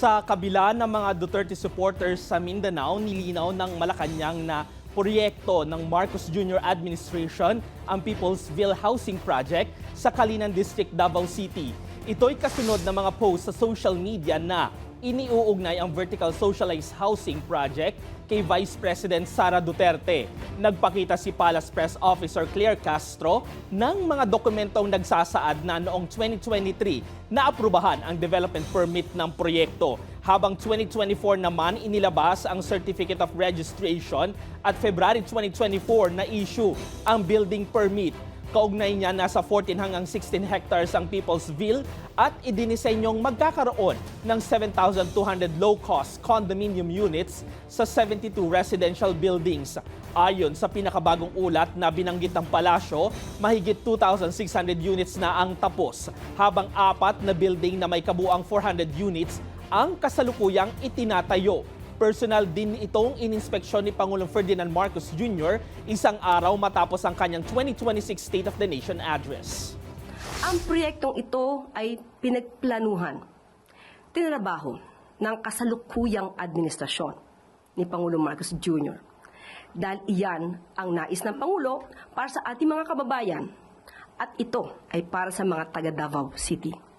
Sa kabila ng mga Duterte supporters sa Mindanao, nilinaw ng Malacanang na proyekto ng Marcos Jr. Administration ang Peoplesville Housing Project sa Calinan District, Davao City. Ito'y kasunod ng mga posts sa social media na iniuugnay ang Vertical Socialized Housing Project kay Vice President Sara Duterte. Nagpakita si Palace Press Officer Claire Castro ng mga dokumentong nagsasaad na noong 2023 naaprubahan ang development permit ng proyekto. Habang 2024 naman inilabas ang Certificate of Registration at February 2024 na issue ang building permit. Kaugnay niya nasa 14 hanggang 16 hectares ang Peoplesville at idinisenyong magkakaroon ng 7,200 low-cost condominium units sa 72 residential buildings. Ayon sa pinakabagong ulat na binanggit ng palasyo, mahigit 2,600 units na ang tapos, habang 4 na building na may kabuang 400 units ang kasalukuyang itinatayo. Personal din itong ininspeksyon ni Pangulong Ferdinand Marcos Jr. isang araw matapos ang kanyang 2026 State of the Nation address. Ang proyektong ito ay pinagplanuhan, tinrabaho ng kasalukuyang administrasyon ni Pangulong Marcos Jr. Dahil iyan ang nais ng Pangulo para sa ating mga kababayan at ito ay para sa mga taga Davao City.